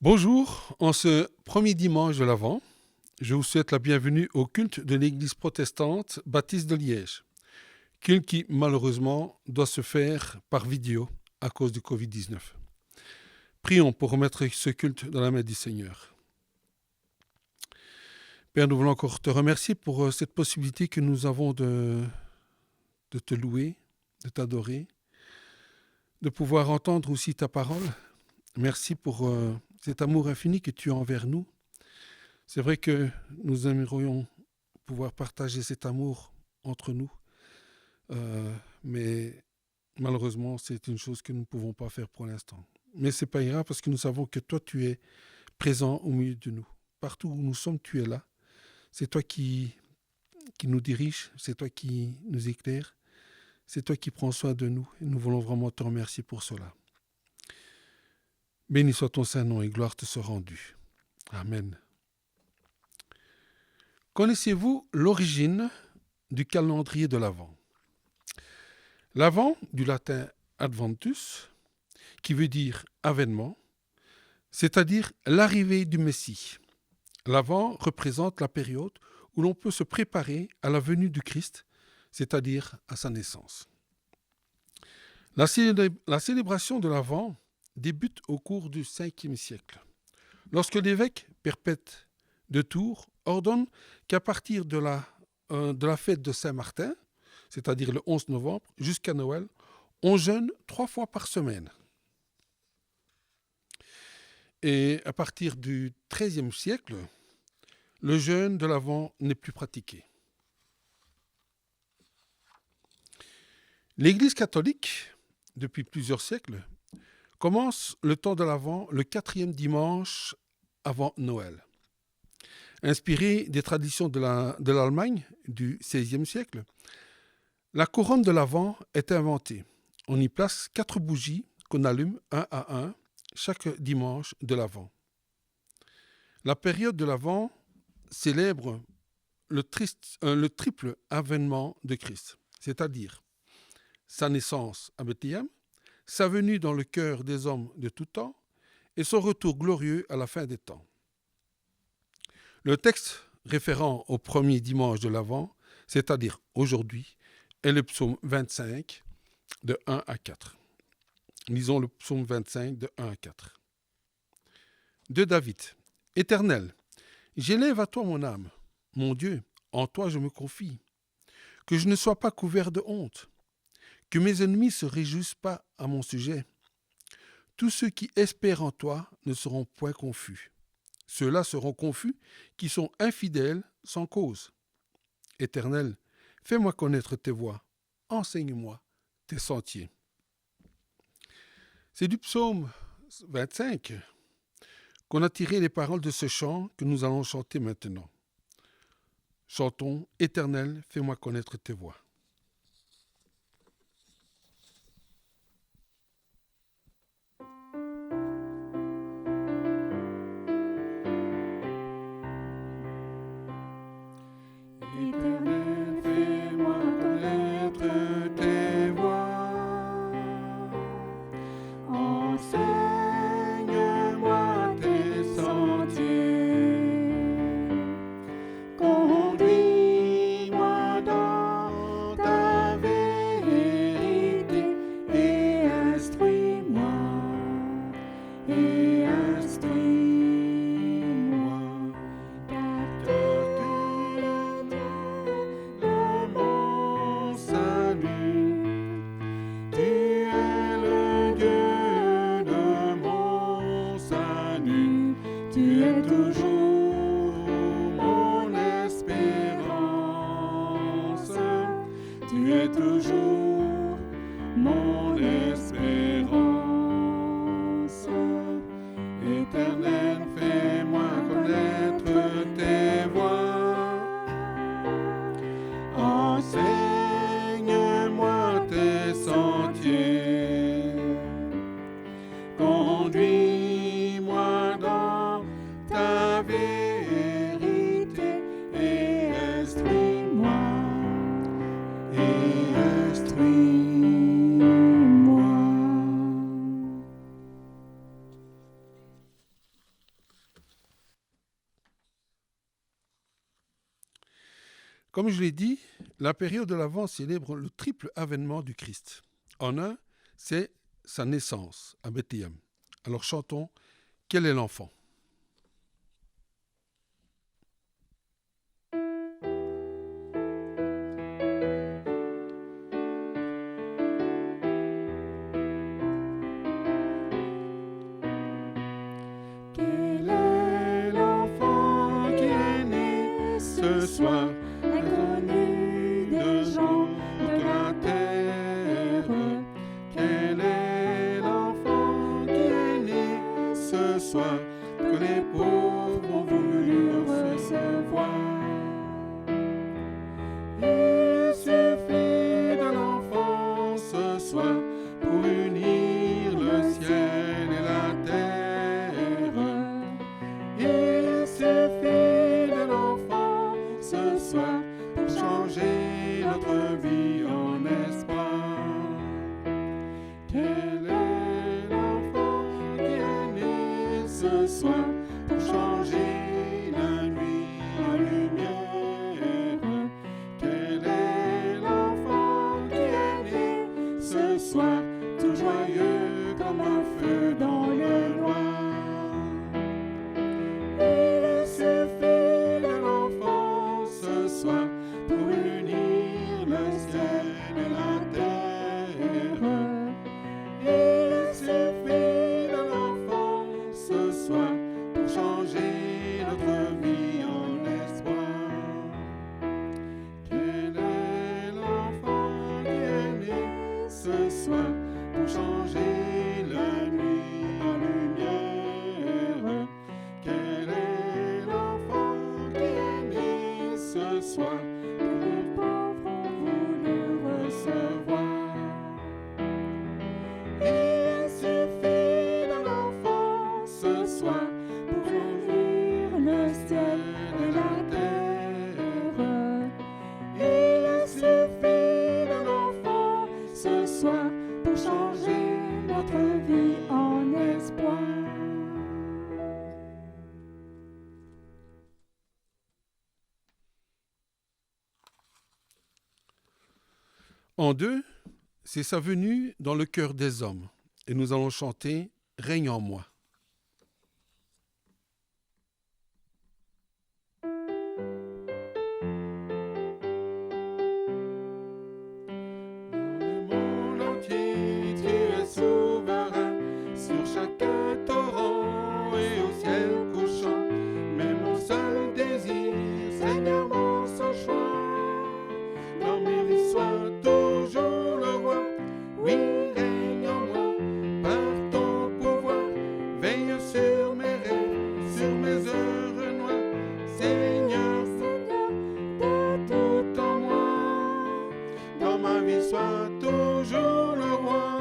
Bonjour, en ce premier dimanche de l'Avent, je vous souhaite la bienvenue au culte de l'Église protestante baptiste de Liège, culte qui malheureusement doit se faire par vidéo à cause du Covid-19. Prions pour remettre ce culte dans la main du Seigneur. Père, nous voulons encore te remercier pour cette possibilité que nous avons de te louer, de t'adorer, de pouvoir entendre aussi ta parole. Merci pour cet amour infini que tu as envers nous. C'est vrai que nous aimerions pouvoir partager cet amour entre nous, mais malheureusement, c'est une chose que nous ne pouvons pas faire pour l'instant. Mais ce n'est pas grave parce que nous savons que toi, tu es présent au milieu de nous. Partout où nous sommes, tu es là. C'est toi qui nous dirige, c'est toi qui nous éclaire, c'est toi qui prends soin de nous. Et nous voulons vraiment te remercier pour cela. Béni soit ton Saint-Nom et gloire te soit rendue. Amen. Connaissez-vous l'origine du calendrier de l'Avent? L'Avent, du latin adventus, qui veut dire avènement, c'est-à-dire l'arrivée du Messie. L'Avent représente la période où l'on peut se préparer à la venue du Christ, c'est-à-dire à sa naissance. La célébration de l'Avent débute au cours du 5e siècle, lorsque l'évêque Perpète de Tours ordonne qu'à partir de la fête de Saint-Martin, c'est-à-dire le 11 novembre, jusqu'à Noël, on jeûne 3 fois par semaine. Et à partir du XIIIe siècle, le jeûne de l'Avent n'est plus pratiqué. L'Église catholique, depuis plusieurs siècles, commence le temps de l'Avent le 4e dimanche avant Noël. Inspiré des traditions de l'Allemagne du XVIe siècle, la couronne de l'Avent est inventée. On y place 4 bougies qu'on allume un à un chaque dimanche de l'Avent. La période de l'Avent célèbre le triple avènement de Christ, c'est-à-dire sa naissance à Bethléem, sa venue dans le cœur des hommes de tout temps et son retour glorieux à la fin des temps. Le texte référent au premier dimanche de l'Avent, c'est-à-dire aujourd'hui, est le psaume 25 de 1 à 4. Lisons le psaume 25 de 1 à 4. De David. Éternel, j'élève à toi mon âme. Mon Dieu, en toi je me confie. Que je ne sois pas couvert de honte. Que mes ennemis ne se réjouissent pas à mon sujet. Tous ceux qui espèrent en toi ne seront point confus. Ceux-là seront confus qui sont infidèles sans cause. Éternel, fais-moi connaître tes voies. Enseigne-moi tes sentiers. C'est du psaume 25 qu'on a tiré les paroles de ce chant que nous allons chanter maintenant. Chantons « Éternel, fais-moi connaître tes voies ». Éternel, fais-moi connaître tes voies. Enseigne-moi tes sentiers. Conduis-moi dans ta vérité et instruis-moi. Et instruis-moi. Car tu es de mon salut. Tu es le Dieu de Comme je l'ai dit, la période de l'Avent célèbre le triple avènement du Christ. En un, c'est sa naissance à Bethléem. Alors chantons « Quel est l'enfant ?» Quel est l'enfant qui est né ce soir, inconnu des gens de la terre? Quel est l'enfant qui est né ce soir, que les pauvres ont voulu recevoir? Il suffit d'un enfant ce soir pour unir le ciel et la terre. Il suffit d'un enfant ce soir pour changer notre vie en espoir. Quel est l'enfant qui est né ce soir pour changer la nuit en lumière? Quel est l'enfant qui est né ce soir, tout joyeux comme un feu dans le noir? Il suffit d'un enfant ce soir pour unir le ciel et la terre. Il suffit d'un enfant ce soir pour changer notre vie en espoir. Quel est l'enfant qui est né ce soir pour changer la nuit en lumière? Quel est l'enfant qui est né ce soir que les pauvres ont voulu recevoir? Il suffit d'un enfant ce soir pour unir le ciel et la terre. Il suffit d'un enfant ce soir pour changer notre vie en espoir. En deux, c'est sa venue dans le cœur des hommes. Et nous allons chanter « Règne en moi ». Dans le monde entier, tu es souverain sur chaque torrent et au ciel couchant. Mais mon seul désir, Seigneur, mon seul choix, dans mes vies sois toujours le roi. Oui, règne en moi par ton pouvoir. Veille sur mes rêves, sur mes heures noires. Seigneur, Seigneur, de tout en moi. Dans ma vie, sois toujours le roi.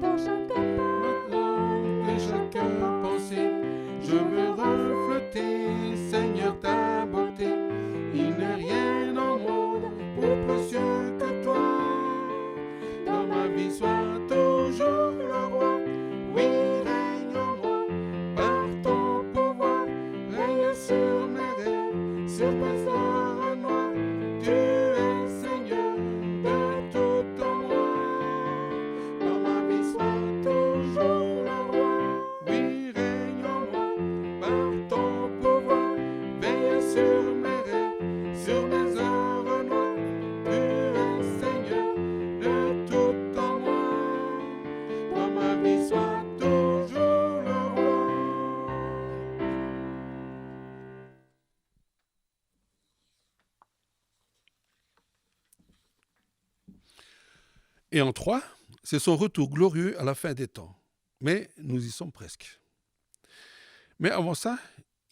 Dans chaque parole et chaque pensée, je veux refléter, Seigneur, ta beauté. Il n'est rien en monde plus précieux que toi. Dans ma vie, sois toujours le roi. Oui, règne en moi par ton pouvoir. Règne sur mes rêves, sur mes heures noires. Tu es Seigneur de tout en moi. Dans ma vie, sois toujours le roi. Oui, règne en moi par ton pouvoir. Veille sur mes rêves, sur mes heures noires. Tu es Seigneur de tout en moi. Dans ma vie, sois toujours le roi. Et en trois, c'est son retour glorieux à la fin des temps. Mais nous y sommes presque. Mais avant ça,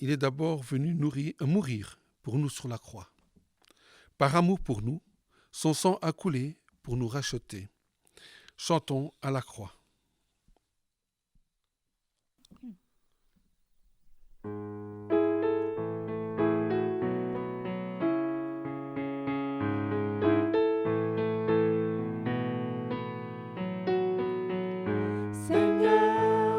il est d'abord venu mourir pour nous sur la croix. Par amour pour nous, son sang a coulé pour nous racheter. Chantons à la croix. Seigneur,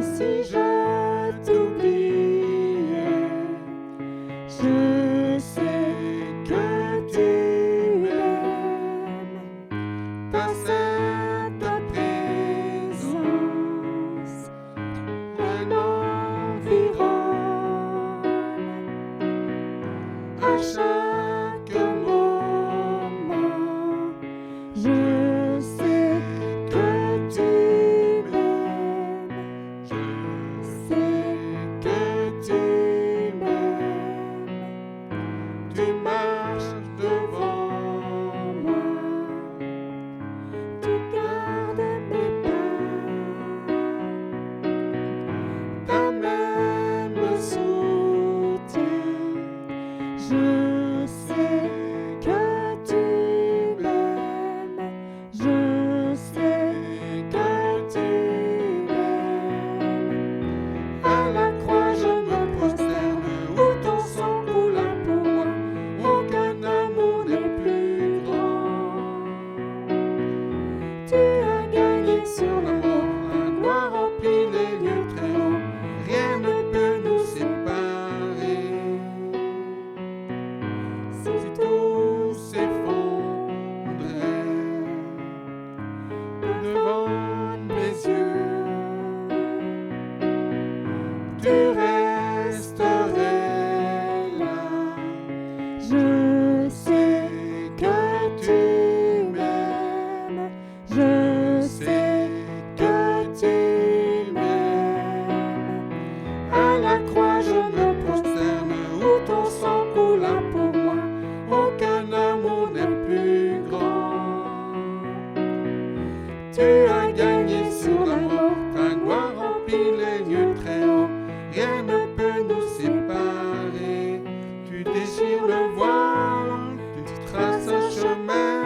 Et si je t'oubliais, je sais que tu m'aimes. Ta sainte présence m'environne à chaque moment. Je sais que tu m'aimes. Je sais que tu m'aimes. Tu marches devant moi. Tu gardes mes pas. Ta main me soutient. Je sais que tu m'aimes. Je sais que tu m'aimes. À la croix je me prosterne, où ton sang coula pour moi. Aucun amour n'est plus grand. Tu as gagné sur la mort, ta gloire remplit les lieux très hauts. Rien ne peut nous séparer. Si tout s'effondrait devant mes yeux, tu resterais là. Je sais que tu m'aimes. Je sais que tu m'aimes. À la croix je me prosterne, où ton sang coula pour moi. Aucun amour n'est plus grand. Tu as gagné sur la mort, ta gloire remplit les lieux très hauts. Rien ne peut nous séparer. Tu déchires le voile, tu traces un chemin,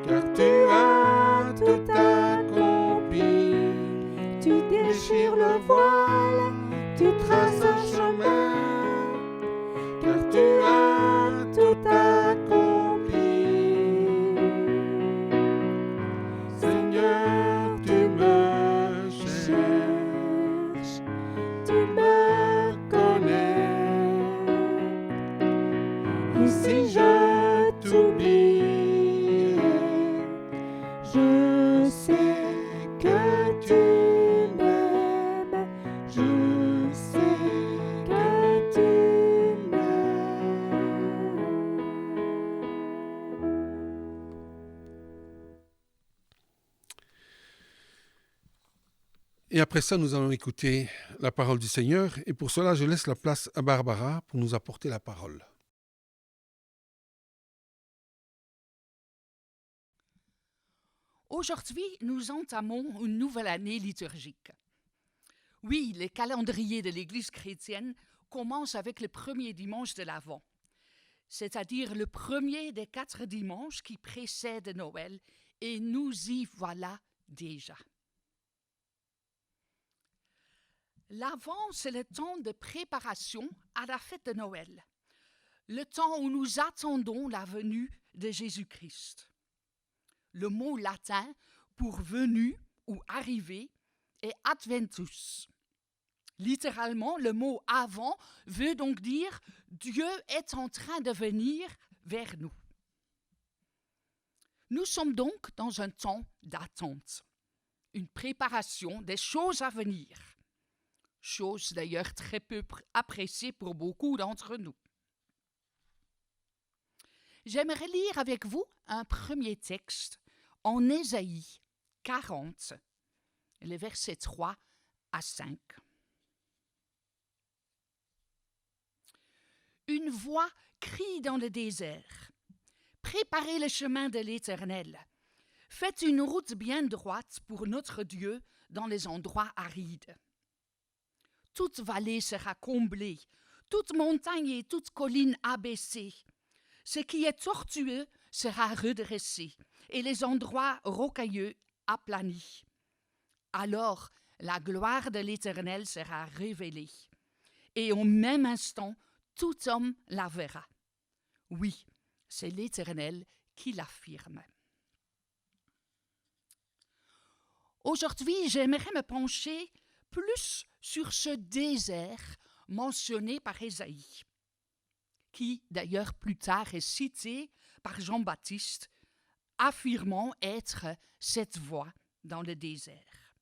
car tu as tout accompli. Tu déchires le voile, tu traces un chemin, car tu as tout accompli. Seigneur, tu me cherches, tu me connais. Et si je t'oubliais, je sais que tu m'aimes. Je sais que tu m'aimes. Et après ça, nous allons écouter la parole du Seigneur. Et pour cela, je laisse la place à Barbara pour nous apporter la parole. Aujourd'hui, nous entamons une nouvelle année liturgique. Oui, le calendrier de l'Église chrétienne commence avec le premier dimanche de l'Avent, c'est-à-dire le premier des 4 dimanches qui précèdent Noël, et nous y voilà déjà. L'Avent, c'est le temps de préparation à la fête de Noël, le temps où nous attendons la venue de Jésus-Christ. Le mot latin pour venue ou arriver est adventus. Littéralement, le mot avant veut donc dire Dieu est en train de venir vers nous. Nous sommes donc dans un temps d'attente, une préparation des choses à venir, chose d'ailleurs très peu appréciée pour beaucoup d'entre nous. J'aimerais lire avec vous un premier texte en Ésaïe 40, les versets 3 à 5. Une voix crie dans le désert. Préparez le chemin de l'Éternel. Faites une route bien droite pour notre Dieu dans les endroits arides. Toute vallée sera comblée, toute montagne et toute colline abaissée. Ce qui est tortueux sera redressé, et les endroits rocailleux aplanis. Alors la gloire de l'Éternel sera révélée, et au même instant, tout homme la verra. Oui, c'est l'Éternel qui l'affirme. Aujourd'hui, j'aimerais me pencher plus sur ce désert mentionné par Ésaïe, qui d'ailleurs plus tard est cité par Jean-Baptiste, affirmant être cette voie dans le désert.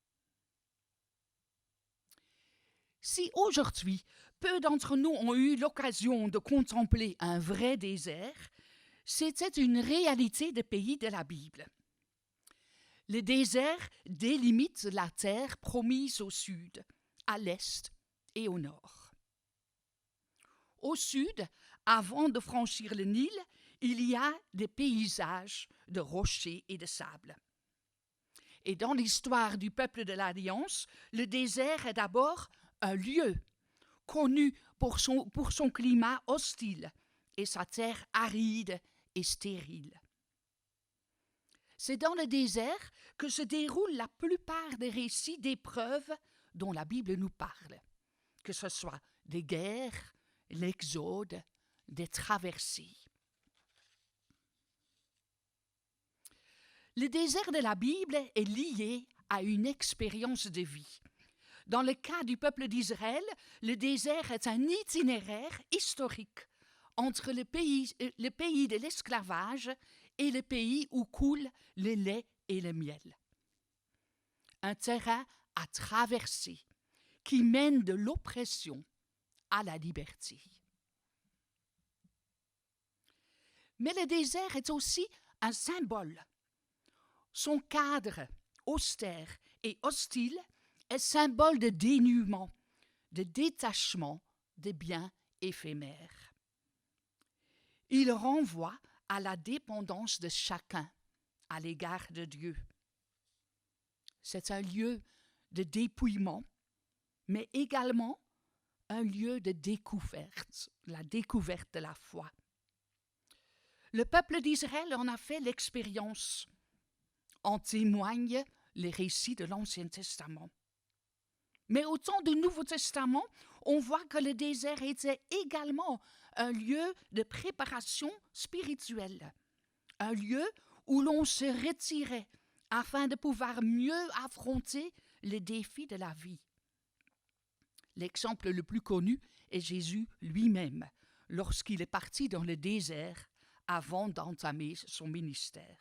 Si aujourd'hui, peu d'entre nous ont eu l'occasion de contempler un vrai désert, c'était une réalité des pays de la Bible. Le désert délimite la terre promise au sud, à l'est et au nord. Au sud, avant de franchir le Nil, il y a des paysages de rochers et de sable. Et dans l'histoire du peuple de l'Alliance, le désert est d'abord un lieu connu pour son climat hostile et sa terre aride et stérile. C'est dans le désert que se déroulent la plupart des récits d'épreuves dont la Bible nous parle, que ce soit des guerres, l'exode, des traversées. Le désert de la Bible est lié à une expérience de vie. Dans le cas du peuple d'Israël, le désert est un itinéraire historique entre le pays de l'esclavage et le pays où coule le lait et le miel. Un terrain à traverser qui mène de l'oppression à la liberté. Mais le désert est aussi un symbole. Son cadre austère et hostile est symbole de dénuement, de détachement des biens éphémères. Il renvoie à la dépendance de chacun à l'égard de Dieu. C'est un lieu de dépouillement, mais également un lieu de découverte, la découverte de la foi. Le peuple d'Israël en a fait l'expérience. En témoignent les récits de l'Ancien Testament. Mais au temps du Nouveau Testament, on voit que le désert était également un lieu de préparation spirituelle, un lieu où l'on se retirait afin de pouvoir mieux affronter les défis de la vie. L'exemple le plus connu est Jésus lui-même, lorsqu'il est parti dans le désert avant d'entamer son ministère.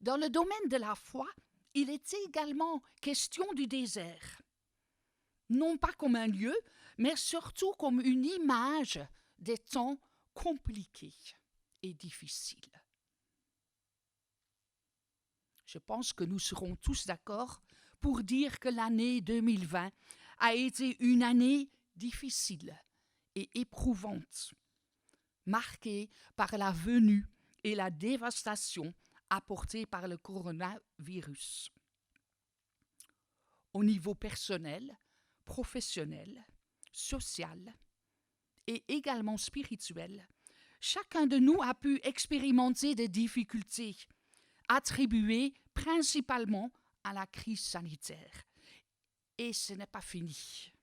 Dans le domaine de la foi, il est également question du désert, non pas comme un lieu, mais surtout comme une image des temps compliqués et difficiles. Je pense que nous serons tous d'accord pour dire que l'année 2020 a été une année difficile et éprouvante, marquée par la venue et la dévastation apportée par le coronavirus. Au niveau personnel, professionnel, social et également spirituel, chacun de nous a pu expérimenter des difficultés attribuées principalement à la crise sanitaire. Et ce n'est pas fini.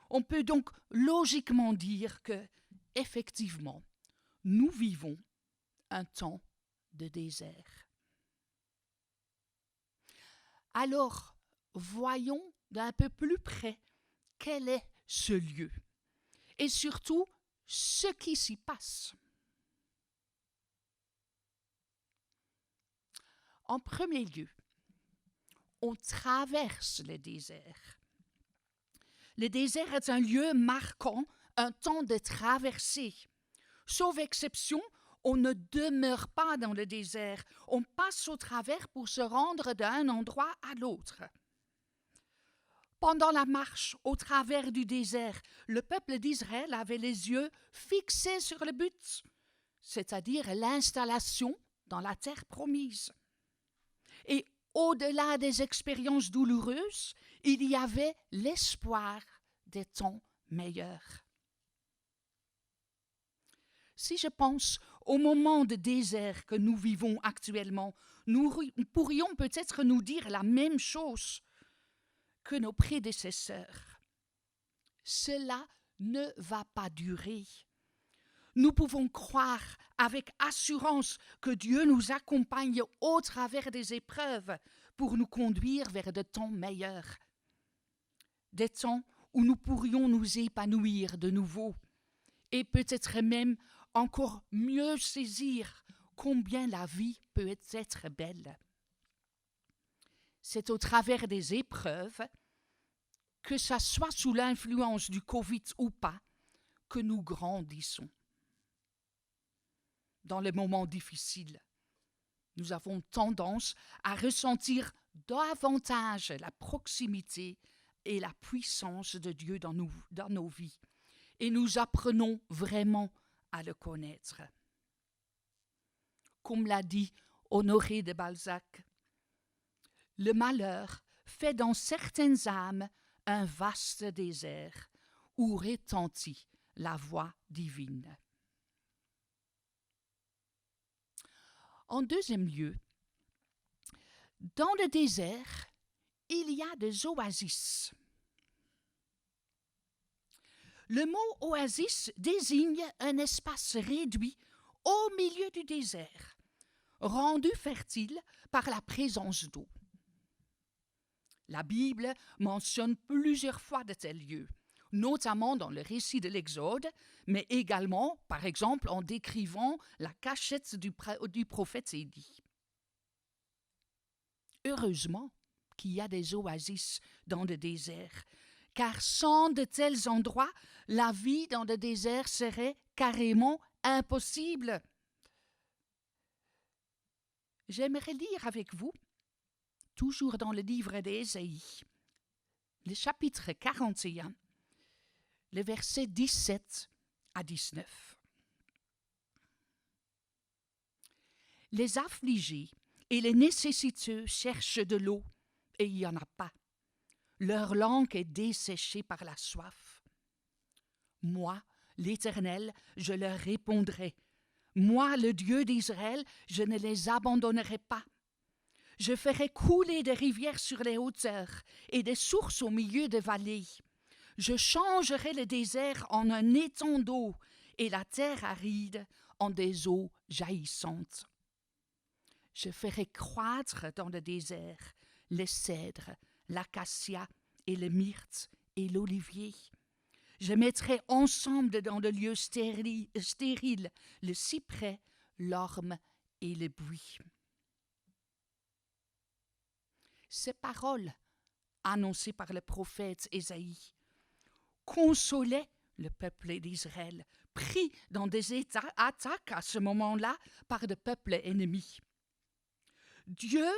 On peut donc logiquement dire que, effectivement, nous vivons un temps de désert. Alors, voyons d'un peu plus près quel est ce lieu et surtout ce qui s'y passe. En premier lieu, on traverse le désert. Le désert est un lieu marquant un temps de traversée. Sauf exception, on ne demeure pas dans le désert, on passe au travers pour se rendre d'un endroit à l'autre. Pendant la marche au travers du désert, le peuple d'Israël avait les yeux fixés sur le but, c'est-à-dire l'installation dans la terre promise. Et au-delà des expériences douloureuses, il y avait l'espoir des temps meilleurs. Si je pense au moment de désert que nous vivons actuellement, nous pourrions peut-être nous dire la même chose que nos prédécesseurs. Cela ne va pas durer. Nous pouvons croire avec assurance que Dieu nous accompagne au travers des épreuves pour nous conduire vers de temps meilleurs. Des temps où nous pourrions nous épanouir de nouveau et peut-être même encore mieux saisir combien la vie peut être belle. C'est au travers des épreuves, que ça soit sous l'influence du Covid ou pas, que nous grandissons. Dans les moments difficiles, nous avons tendance à ressentir davantage la proximité et la puissance de Dieu dans nos vies, et nous apprenons vraiment à le connaître. Comme l'a dit Honoré de Balzac, le malheur fait dans certaines âmes un vaste désert où retentit la voix divine. En deuxième lieu, dans le désert, il y a des oasis. Le mot oasis désigne un espace réduit au milieu du désert, rendu fertile par la présence d'eau. La Bible mentionne plusieurs fois de tels lieux, notamment dans le récit de l'Exode, mais également, par exemple, en décrivant la cachette du prophète Élie. Heureusement qu'il y a des oasis dans le désert, car sans de tels endroits, la vie dans le désert serait carrément impossible. J'aimerais lire avec vous, toujours dans le livre d'Ésaïe, le chapitre 41, les versets 17 à 19. Les affligés et les nécessiteux cherchent de l'eau, et il n'y en a pas. Leur langue est desséchée par la soif. Moi, l'Éternel, je leur répondrai. Moi, le Dieu d'Israël, je ne les abandonnerai pas. Je ferai couler des rivières sur les hauteurs et des sources au milieu des vallées. Je changerai le désert en un étang d'eau et la terre aride en des eaux jaillissantes. Je ferai croître dans le désert les cèdres, l'acacia et le myrte et l'olivier. Je mettrai ensemble dans le lieu stérile le cyprès, l'orme et le buis. Ces paroles, annoncées par le prophète Ésaïe, consolaient le peuple d'Israël, pris dans des attaques à ce moment-là par des peuples ennemis. Dieu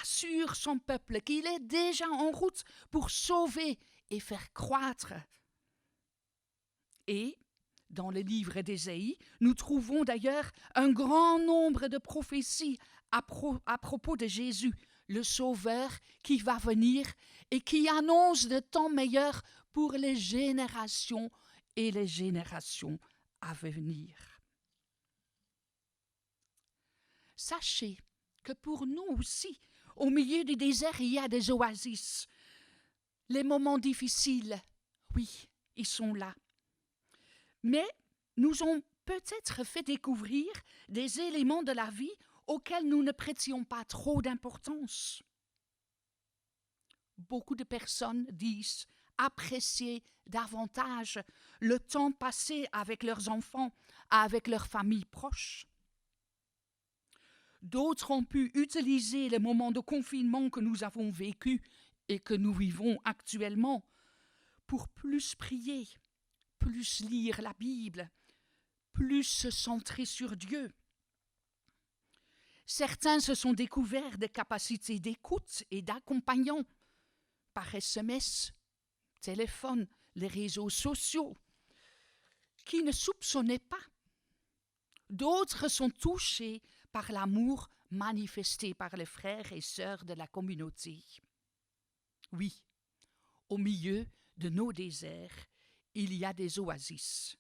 assure son peuple qu'il est déjà en route pour sauver et faire croître. Et, dans le livre d'Ésaïe, nous trouvons d'ailleurs un grand nombre de prophéties à propos de Jésus, le Sauveur qui va venir et qui annonce de temps meilleurs pour les générations et les générations à venir. Sachez que pour nous aussi, au milieu du désert, il y a des oasis. Les moments difficiles, oui, ils sont là. Mais nous ont peut-être fait découvrir des éléments de la vie auxquels nous ne prêtions pas trop d'importance. Beaucoup de personnes disent apprécier davantage le temps passé avec leurs enfants, avec leurs familles proches. D'autres ont pu utiliser les moments de confinement que nous avons vécus et que nous vivons actuellement pour plus prier, plus lire la Bible, plus se centrer sur Dieu. Certains se sont découverts des capacités d'écoute et d'accompagnement par SMS, téléphone, les réseaux sociaux, qui ne soupçonnaient pas. D'autres sont touchés par l'amour manifesté par les frères et sœurs de la communauté. Oui, au milieu de nos déserts, il y a des oasis.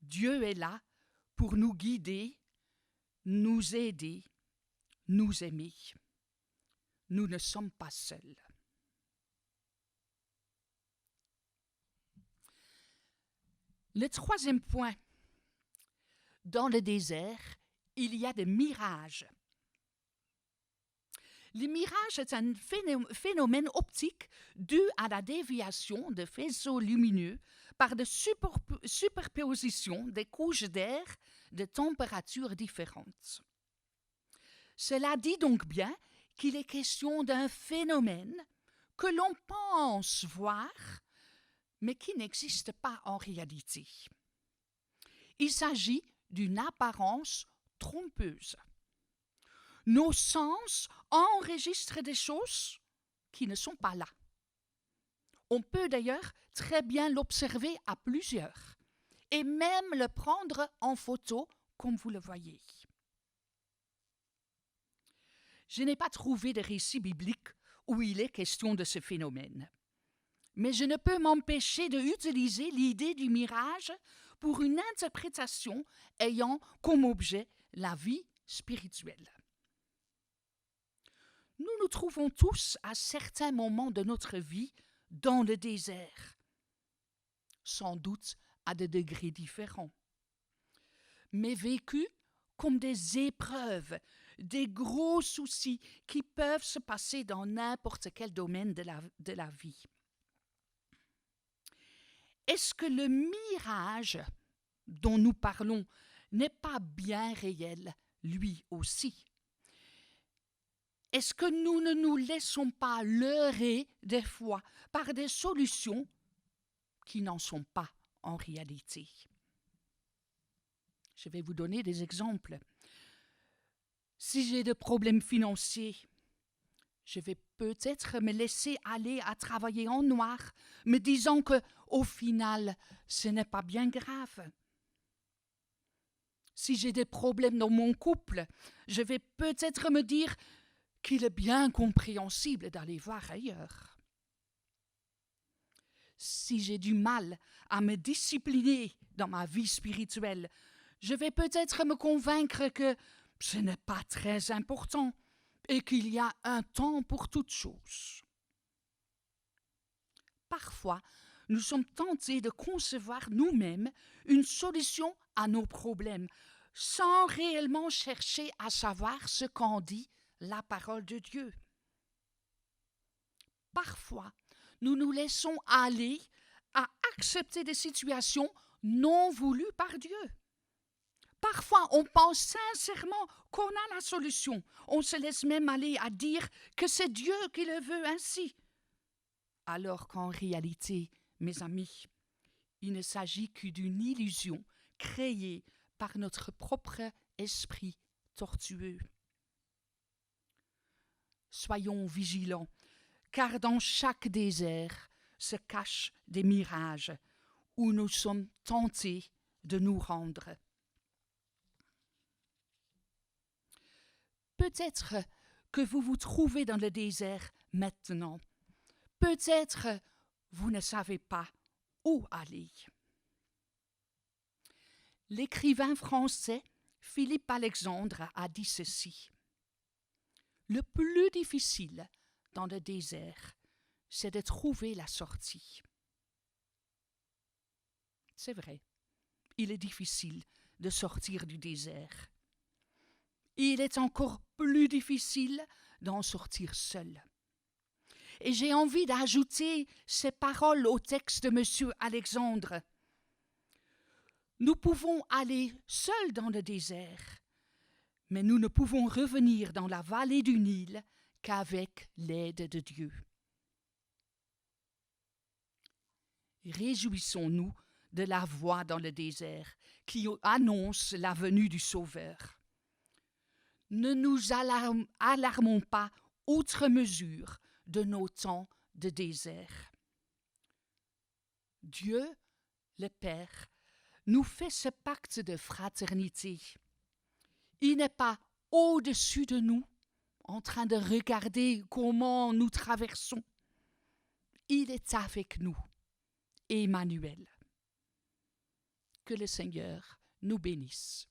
Dieu est là pour nous guider, nous aider, nous aimer. Nous ne sommes pas seuls. Le troisième point, dans le désert, il y a des mirages. Le mirage est un phénomène optique dû à la déviation de faisceaux lumineux par de superpositions des couches d'air de températures différentes. Cela dit donc bien qu'il est question d'un phénomène que l'on pense voir, mais qui n'existe pas en réalité. Il s'agit d'une apparence trompeuse. Nos sens enregistrent des choses qui ne sont pas là. On peut d'ailleurs très bien l'observer à plusieurs et même le prendre en photo comme vous le voyez. Je n'ai pas trouvé de récit biblique où il est question de ce phénomène. Mais je ne peux m'empêcher d'utiliser l'idée du mirage pour une interprétation ayant comme objet la vie spirituelle. Nous nous trouvons tous à certains moments de notre vie dans le désert, sans doute à des degrés différents, mais vécus comme des épreuves, des gros soucis qui peuvent se passer dans n'importe quel domaine de la vie. Est-ce que le mirage dont nous parlons n'est pas bien réel, lui aussi? Est-ce que nous ne nous laissons pas leurrer des fois par des solutions qui n'en sont pas en réalité? Je vais vous donner des exemples. Si j'ai des problèmes financiers, je vais peut-être me laisser aller à travailler en noir, me disant que, au final, ce n'est pas bien grave. Si j'ai des problèmes dans mon couple, je vais peut-être me dire qu'il est bien compréhensible d'aller voir ailleurs. Si j'ai du mal à me discipliner dans ma vie spirituelle, je vais peut-être me convaincre que ce n'est pas très important et qu'il y a un temps pour toute chose. Parfois, nous sommes tentés de concevoir nous-mêmes une solution à nos problèmes sans réellement chercher à savoir ce qu'en dit la parole de Dieu. Parfois, nous nous laissons aller à accepter des situations non voulues par Dieu. Parfois, on pense sincèrement qu'on a la solution. On se laisse même aller à dire que c'est Dieu qui le veut ainsi. Alors qu'en réalité, mes amis, il ne s'agit que d'une illusion créée par notre propre esprit tortueux. Soyons vigilants, car dans chaque désert se cachent des mirages où nous sommes tentés de nous rendre. Peut-être que vous vous trouvez dans le désert maintenant. Peut-être vous ne savez pas où aller. L'écrivain français Philippe Alexandre a dit ceci. Le plus difficile dans le désert, c'est de trouver la sortie. C'est vrai, il est difficile de sortir du désert. Il est encore plus difficile d'en sortir seul. Et j'ai envie d'ajouter ces paroles au texte de M. Alexandre. Nous pouvons aller seuls dans le désert, mais nous ne pouvons revenir dans la vallée du Nil qu'avec l'aide de Dieu. Réjouissons-nous de la voix dans le désert qui annonce la venue du Sauveur. Ne nous alarmons pas outre mesure de nos temps de désert. Dieu, le Père, nous fait ce pacte de fraternité. Il n'est pas au-dessus de nous, en train de regarder comment nous traversons. Il est avec nous, Emmanuel. Que le Seigneur nous bénisse.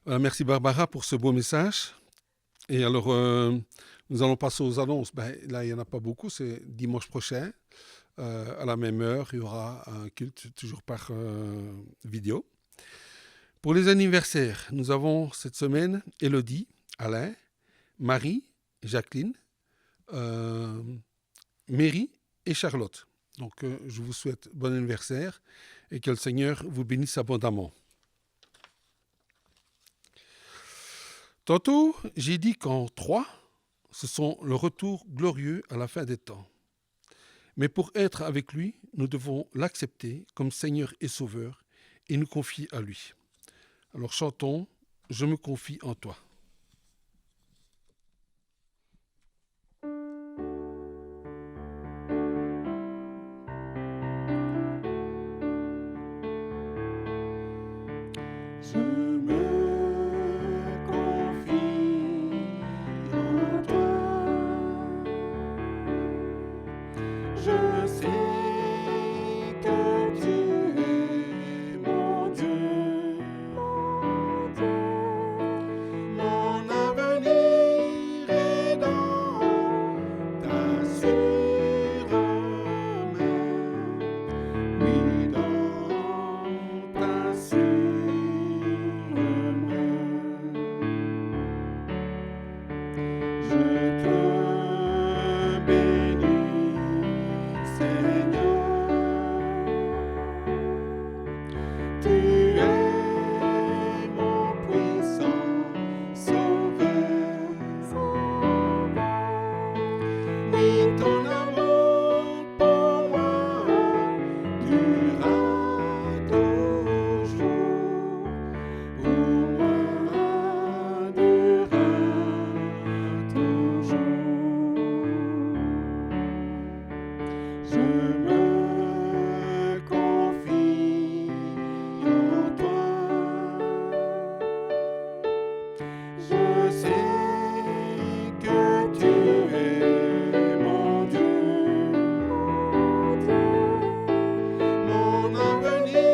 Merci Barbara pour ce beau message. Et alors, Nous allons passer aux annonces. Là, il n'y en a pas beaucoup. C'est dimanche prochain, à la même heure. Il y aura un culte, toujours par vidéo. Pour les anniversaires, nous avons cette semaine Élodie, Alain, Marie, Jacqueline, Mary et Charlotte. Donc, je vous souhaite bon anniversaire et que le Seigneur vous bénisse abondamment. Tantôt, j'ai dit qu'en 3, ce sont le retour glorieux à la fin des temps. Mais pour être avec lui, nous devons l'accepter comme Seigneur et Sauveur et nous confier à lui. Alors chantons « Je me confie en toi ». Je me confie en toi. Je sais que tu es mon Dieu. Mon avenir est dans ta sûre main. Oui, dans ta sûre main. Je te bénis, Seigneur. Tu es mon puissant Sauveur. Oui, ton amour pour moi durera toujours. Pour moi durera toujours. Je me confie en toi. Je sais que tu es mon Dieu. Mon avenir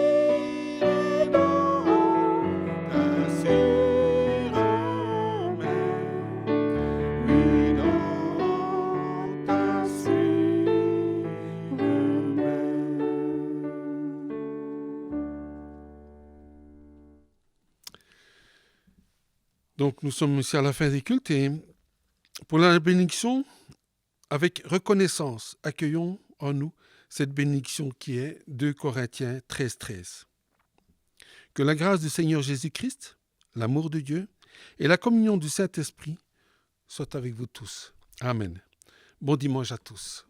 est dans ta sûre main. Oui, dans ta sûre main. Donc nous sommes ici à la fin des cultes et pour la bénédiction, avec reconnaissance, accueillons en nous cette bénédiction qui est 2 Corinthiens 13. Que la grâce du Seigneur Jésus-Christ, l'amour de Dieu et la communion du Saint-Esprit soient avec vous tous. Amen. Bon dimanche à tous.